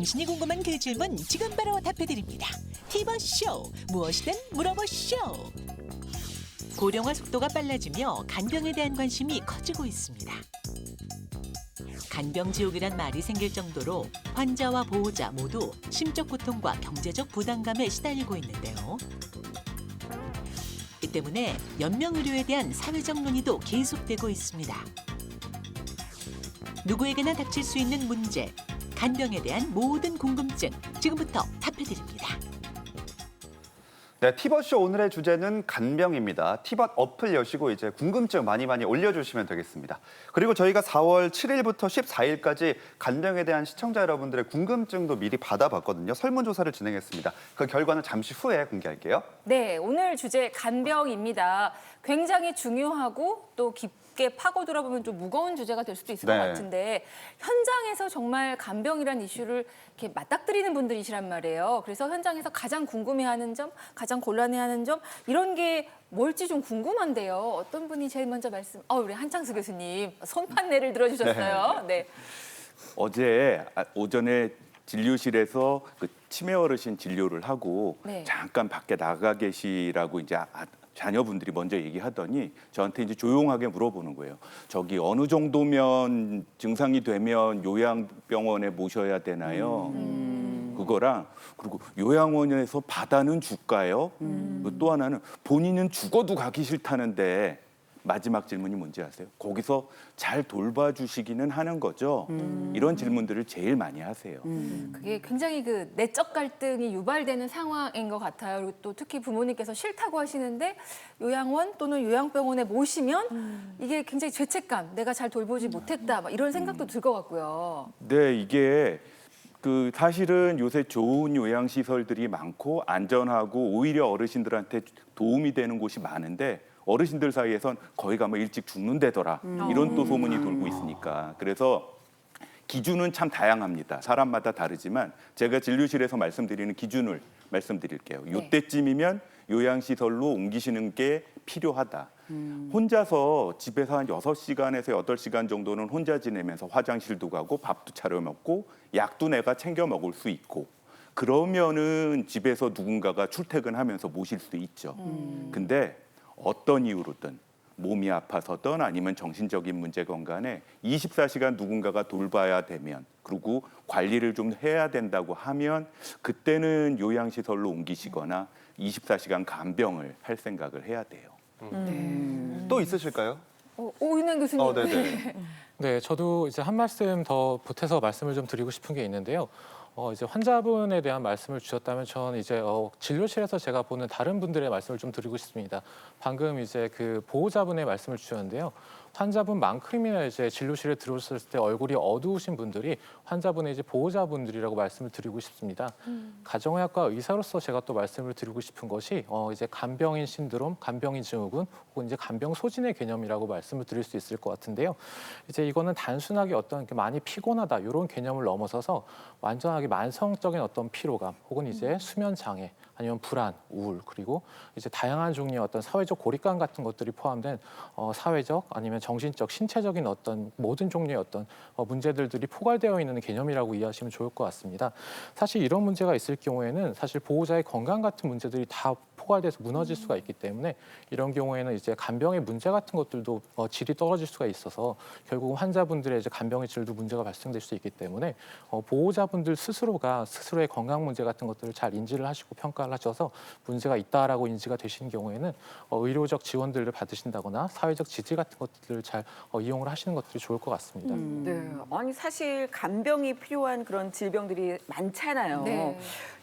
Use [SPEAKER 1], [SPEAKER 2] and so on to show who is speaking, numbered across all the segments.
[SPEAKER 1] 당신이 궁금한 그 질문 지금 바로 답해드립니다. 티버쇼 무엇이든 물어보쇼. 고령화 속도가 빨라지며 간병에 대한 관심이 커지고 있습니다. 간병지옥이란 말이 생길 정도로 환자와 보호자 모두 심적 고통과 경제적 부담감에 시달리고 있는데요. 이 때문에 연명의료에 대한 사회적 논의도 계속되고 있습니다. 누구에게나 닥칠 수 있는 문제, 간병에 대한 모든 궁금증 지금부터 답해드립니다.
[SPEAKER 2] 네, 티벗쇼 오늘의 주제는 간병입니다. 티벗 어플 여시고 이제 궁금증 많이 올려주시면 되겠습니다. 그리고 저희가 4월 7일부터 14일까지 간병에 대한 시청자 여러분들의 궁금증도 미리 받아봤거든요. 설문조사를 진행했습니다. 그 결과는 잠시 후에 공개할게요.
[SPEAKER 3] 네, 오늘 주제 간병입니다. 굉장히 중요하고 또 깊게 파고 들어보면 좀 무거운 주제가 될 수도 있을 것 같은데 현장에서 정말 간병이란 이슈를 이렇게 맞닥뜨리는 분들이시란 말이에요. 그래서 현장에서 가장 궁금해하는 점, 가장 곤란해하는 점 이런 게 뭘지 좀 궁금한데요. 어떤 분이 제일 먼저 우리 한창수 교수님 손판내를 들어주셨어요. 네.
[SPEAKER 4] 어제 오전에 진료실에서 그 치매 어르신 진료를 하고 잠깐 밖에 나가 계시라고 이제 자녀분들이 먼저 얘기하더니 저한테 이제 조용하게 물어보는 거예요. 저기 어느 정도면 증상이 되면 요양병원에 모셔야 되나요? 그거랑 그리고 요양원에서 받아는 줄까요? 또 하나는 본인은 죽어도 가기 싫다는데 마지막 질문이 뭔지 아세요? 거기서 잘 돌봐주시기는 하는 거죠? 이런 질문들을 제일 많이 하세요.
[SPEAKER 3] 그게 굉장히 그 내적 갈등이 유발되는 상황인 것 같아요. 그리고 또 특히 부모님께서 싫다고 하시는데 요양원 또는 요양병원에 모시면 이게 굉장히 죄책감, 내가 잘 돌보지 못했다 막 이런 생각도 들 것 같고요.
[SPEAKER 4] 네, 이게 그 사실은 요새 좋은 요양시설들이 많고 안전하고 오히려 어르신들한테 도움이 되는 곳이 많은데 어르신들 사이에선 거기 가면 일찍 죽는다더라 이런 또 소문이 돌고 있으니까 그래서 기준은 참 다양합니다. 사람마다 다르지만 제가 진료실에서 말씀드리는 기준을 말씀드릴게요. 이때쯤이면 요양시설로 옮기시는 게 필요하다. 혼자서 집에서 한 6시간에서 8시간 정도는 혼자 지내면서 화장실도 가고 밥도 차려 먹고 약도 내가 챙겨 먹을 수 있고 그러면은 집에서 누군가가 출퇴근하면서 모실 수 있죠. 근데 어떤 이유로든 몸이 아파서든 아니면 정신적인 문제건 간에 24시간 누군가가 돌봐야 되면 그리고 관리를 좀 해야 된다고 하면 그때는 요양시설로 옮기시거나 24시간 간병을 할 생각을 해야 돼요.
[SPEAKER 2] 또 있으실까요?
[SPEAKER 3] 오윤환 교수님.
[SPEAKER 2] 네네.
[SPEAKER 5] 네, 저도 이제 한 말씀 더 보태서 말씀을 좀 드리고 싶은 게 있는데요. 이제 환자분에 대한 말씀을 주셨다면 저는 이제 진료실에서 제가 보는 다른 분들의 말씀을 좀 드리고 싶습니다. 방금 이제 그 보호자분의 말씀을 주셨는데요. 환자분만큼이나 이제 진료실에 들어오셨을 때 얼굴이 어두우신 분들이 환자분의 이제 보호자분들이라고 말씀을 드리고 싶습니다. 가정의학과 의사로서 제가 또 말씀을 드리고 싶은 것이 이제 간병인 신드롬, 간병인 증후군 혹은 이제 간병 소진의 개념이라고 말씀을 드릴 수 있을 것 같은데요. 이제 이거는 단순하게 어떤 많이 피곤하다 이런 개념을 넘어서서 완전하게 만성적인 어떤 피로감 혹은 이제 수면 장애 아니면 불안, 우울 그리고 이제 다양한 종류의 어떤 사회적 고립감 같은 것들이 포함된 사회적 아니면 정신적, 신체적인 어떤 모든 종류의 어떤 문제들이 포괄되어 있는 개념이라고 이해하시면 좋을 것 같습니다. 사실 이런 문제가 있을 경우에는 사실 보호자의 건강 같은 문제들이 다 포괄돼서 무너질 수가 있기 때문에 이런 경우에는 이제 간병의 문제 같은 것들도 질이 떨어질 수가 있어서 결국 환자분들의 이제 간병의 질도 문제가 발생될 수 있기 때문에 보호자분들 스스로가 스스로의 건강 문제 같은 것들을 잘 인지를 하시고 평가를 하셔서 문제가 있다라고 인지가 되신 경우에는 의료적 지원들을 받으신다거나 사회적 지지 같은 것들을 잘 이용을 하시는 것들이 좋을 것 같습니다.
[SPEAKER 6] 네, 아니 사실 간병이 필요한 그런 질병들이 많잖아요.
[SPEAKER 3] 네.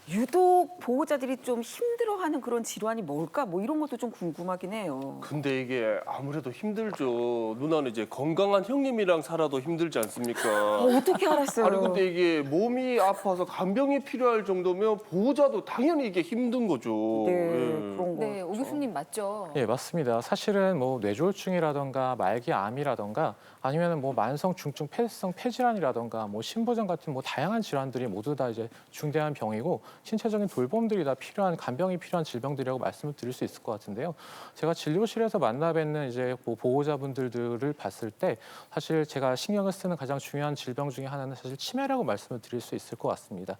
[SPEAKER 6] 유독 보호자들이 좀 힘들어하는 그런 질환이 뭘까? 뭐 이런 것도 좀 궁금하긴 해요.
[SPEAKER 7] 근데 이게 아무래도 힘들죠. 누나는 이제 건강한 형님이랑 살아도 힘들지 않습니까?
[SPEAKER 6] 어떻게 알았어요?
[SPEAKER 7] 아니 근데 이게 몸이 아파서 간병이 필요할 정도면 보호자도 당연히 이게 힘든 거죠.
[SPEAKER 6] 네,
[SPEAKER 7] 예.
[SPEAKER 6] 그런 거.
[SPEAKER 3] 네, 오 교수님 맞죠?
[SPEAKER 5] 예, 맞습니다. 사실은 뭐 뇌졸중이라던가 말기암이라던가 아니면 뭐 만성 중증 폐쇄성 폐질환이라던가 뭐 신부전 같은 뭐 다양한 질환들이 모두 다 이제 중대한 병이고 신체적인 돌봄들이 다 필요한 간병이 필요한 질병들이라고 말씀을 드릴 수 있을 것 같은데요. 제가 진료실에서 만나 뵙는 이제 보호자분들을 봤을 때 사실 제가 신경을 쓰는 가장 중요한 질병 중에 하나는 사실 치매라고 말씀을 드릴 수 있을 것 같습니다.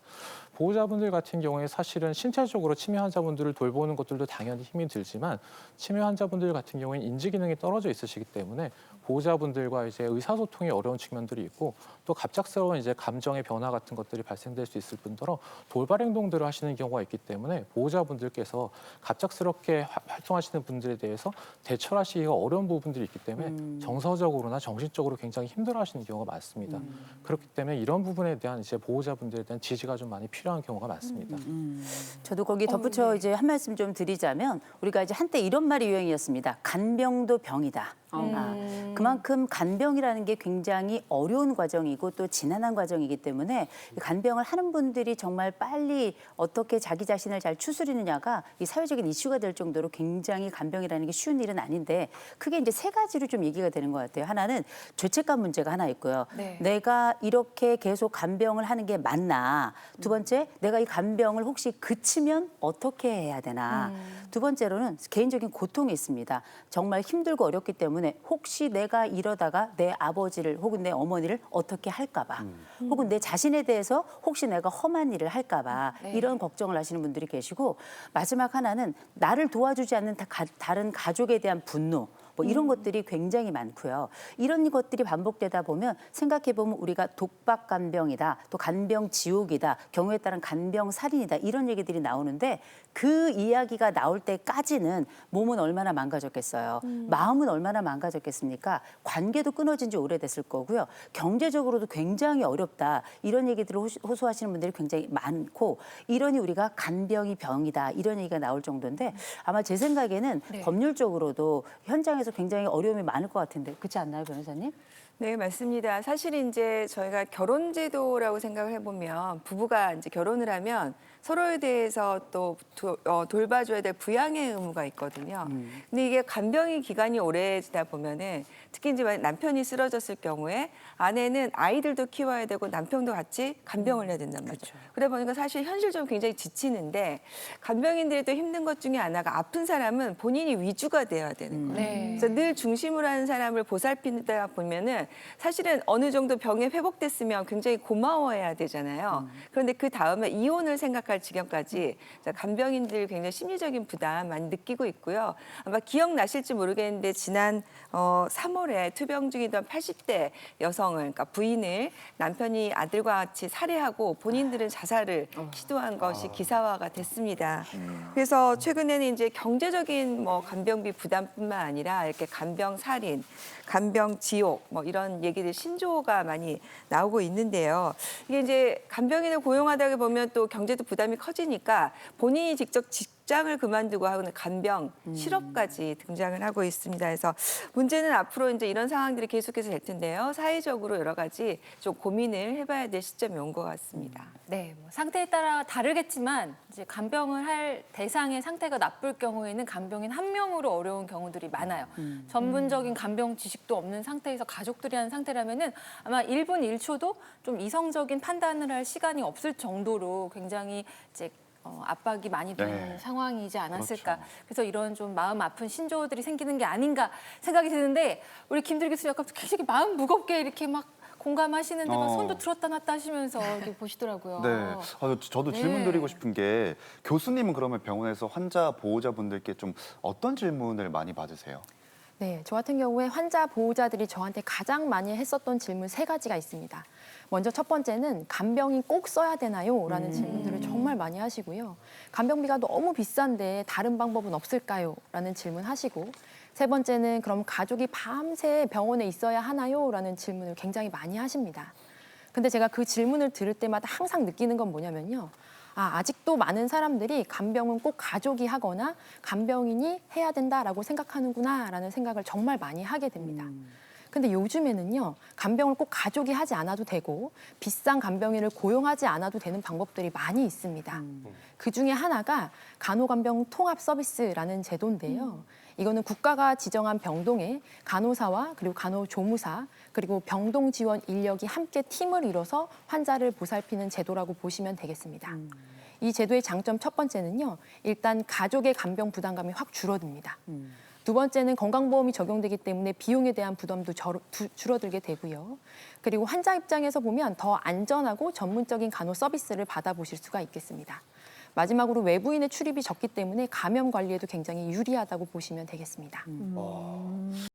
[SPEAKER 5] 보호자분들 같은 경우에 사실은 신체적으로 치매 환자분들을 돌보는 것들도 당연히 힘이 들지만 치매 환자분들 같은 경우에는 인지 기능이 떨어져 있으시기 때문에 보호자분들과 이제 의사소통이 어려운 측면들이 있고 또 갑작스러운 이제 감정의 변화 같은 것들이 발생될 수 있을 뿐더러 돌발 행동들을 하시는 경우가 있기 때문에 보호자분들께서 갑작스럽게 활동하시는 분들에 대해서 대처하시기가 어려운 부분들이 있기 때문에 정서적으로나 정신적으로 굉장히 힘들어하시는 경우가 많습니다. 그렇기 때문에 이런 부분에 대한 이제 보호자분들에 대한 지지가 좀 많이 필요한 경우가 많습니다.
[SPEAKER 8] 저도 거기 덧붙여 이제 한 말씀 좀 드리자면 우리가 이제 한때 이런 말이 유행이었습니다. 간병도 병이다. 그만큼 간병이라는 게 굉장히 어려운 과정이고 또 지난한 과정이기 때문에 이 간병을 하는 분들이 정말 빨리 어떻게 자기 자신을 잘 추스리느냐가 이 사회적인 이슈가 될 정도로 굉장히 간병이라는 게 쉬운 일은 아닌데 크게 이제 세 가지로 좀 얘기가 되는 것 같아요. 하나는 죄책감 문제가 하나 있고요.
[SPEAKER 3] 네.
[SPEAKER 8] 내가 이렇게 계속 간병을 하는 게 맞나? 두 번째, 내가 이 간병을 혹시 그치면 어떻게 해야 되나? 두 번째로는 개인적인 고통이 있습니다. 정말 힘들고 어렵기 때문에 혹시 내가 이러다가 내 아버지를 혹은 내 어머니를 어떻게 할까 봐 혹은 내 자신에 대해서 혹시 내가 험한 일을 할까 봐 이런 걱정을 하시는 분들이 계시고 마지막 하나는 나를 도와주지 않는 다른 가족에 대한 분노 뭐 이런 것들이 굉장히 많고요. 이런 것들이 반복되다 보면 생각해보면 우리가 독박 간병이다, 또 간병 지옥이다, 경우에 따른 간병 살인이다 이런 얘기들이 나오는데 그 이야기가 나올 때까지는 몸은 얼마나 망가졌겠어요. 마음은 얼마나 망가졌겠습니까? 관계도 끊어진 지 오래됐을 거고요. 경제적으로도 굉장히 어렵다. 이런 얘기들을 호소하시는 분들이 굉장히 많고 이러니 우리가 간병이 병이다. 이런 얘기가 나올 정도인데 아마 제 생각에는 법률적으로도 현장에서 굉장히 어려움이 많을 것 같은데 그렇지 않나요, 변호사님?
[SPEAKER 6] 네, 맞습니다. 사실 이제 저희가 결혼제도라고 생각을 해보면 부부가 이제 결혼을 하면 서로에 대해서 또 돌봐줘야 될 부양의 의무가 있거든요. 근데 이게 간병의 기간이 오래지다 보면은 특히 이제 남편이 쓰러졌을 경우에 아내는 아이들도 키워야 되고 남편도 같이 간병을 해야 된단 말이죠. 그러다 보니까 사실 현실적으로 굉장히 지치는데 간병인들이 또 힘든 것 중에 하나가 아픈 사람은 본인이 위주가 되어야 되는 거예요.
[SPEAKER 3] 네.
[SPEAKER 6] 그래서 늘 중심으로 하는 사람을 보살피다 보면은 사실은 어느 정도 병이 회복됐으면 굉장히 고마워해야 되잖아요. 그런데 그 다음에 이혼을 생각할 지경까지 간병인들 굉장히 심리적인 부담 많이 느끼고 있고요. 아마 기억나실지 모르겠는데 지난 3월에 투병 중이던 80대 여성을, 그러니까 부인을 남편이 아들과 같이 살해하고 본인들은 자살을 시도한 것이 기사화가 됐습니다. 그래서 최근에는 이제 경제적인 뭐 간병비 부담뿐만 아니라 이렇게 간병 살인, 간병 지옥 뭐 이런 얘기들 신조어가 많이 나오고 있는데요. 이게 이제 간병인을 고용하다 보면 또 경제도 부담이 커지니까 본인이 직접 직장을 그만두고 하는 간병 실업까지 등장을 하고 있습니다. 그래서 문제는 앞으로 이제 이런 상황들이 계속해서 될 텐데요. 사회적으로 여러 가지 좀 고민을 해봐야 될 시점이 온 것 같습니다.
[SPEAKER 3] 네, 뭐 상태에 따라 다르겠지만 이제 간병을 할 대상의 상태가 나쁠 경우에는 간병인 한 명으로 어려운 경우들이 많아요. 전문적인 간병 지식도 없는 상태에서 가족들이 하는 상태라면은 아마 1분 1초도 좀 이성적인 판단을 할 시간이 없을 정도로 굉장히 이제 압박이 많이 되는 상황이지 않았을까.
[SPEAKER 2] 그렇죠.
[SPEAKER 3] 그래서 이런 좀 마음 아픈 신조어들이 생기는 게 아닌가 생각이 드는데 우리 김두리 교수님 약간 굉장히 마음 무겁게 이렇게 막 공감하시는데 막 손도 들었다 놨다 하시면서 이렇게 보시더라고요.
[SPEAKER 2] 네. 저도 질문 드리고 싶은 게 교수님은 그러면 병원에서 환자 보호자분들께 좀 어떤 질문을 많이 받으세요?
[SPEAKER 9] 네, 저 같은 경우에 환자 보호자들이 저한테 가장 많이 했었던 질문 3가지가 있습니다. 먼저 첫 번째는 간병인 꼭 써야 되나요? 라는 질문들을 정말 많이 하시고요. 간병비가 너무 비싼데 다른 방법은 없을까요? 라는 질문 하시고 세 번째는 그럼 가족이 밤새 병원에 있어야 하나요? 라는 질문을 굉장히 많이 하십니다. 근데 제가 그 질문을 들을 때마다 항상 느끼는 건 뭐냐면요. 아직도 많은 사람들이 간병은 꼭 가족이 하거나 간병인이 해야 된다라고 생각하는구나라는 생각을 정말 많이 하게 됩니다. 근데 요즘에는요, 간병을 꼭 가족이 하지 않아도 되고 비싼 간병인을 고용하지 않아도 되는 방법들이 많이 있습니다. 그 중에 하나가 간호간병 통합 서비스라는 제도인데요. 이거는 국가가 지정한 병동에 간호사와 그리고 간호조무사 그리고 병동 지원 인력이 함께 팀을 이뤄서 환자를 보살피는 제도라고 보시면 되겠습니다. 이 제도의 장점 첫 번째는요, 일단 가족의 간병 부담감이 확 줄어듭니다. 두 번째는 건강보험이 적용되기 때문에 비용에 대한 부담도 줄어들게 되고요. 그리고 환자 입장에서 보면 더 안전하고 전문적인 간호 서비스를 받아보실 수가 있겠습니다. 마지막으로 외부인의 출입이 적기 때문에 감염 관리에도 굉장히 유리하다고 보시면 되겠습니다.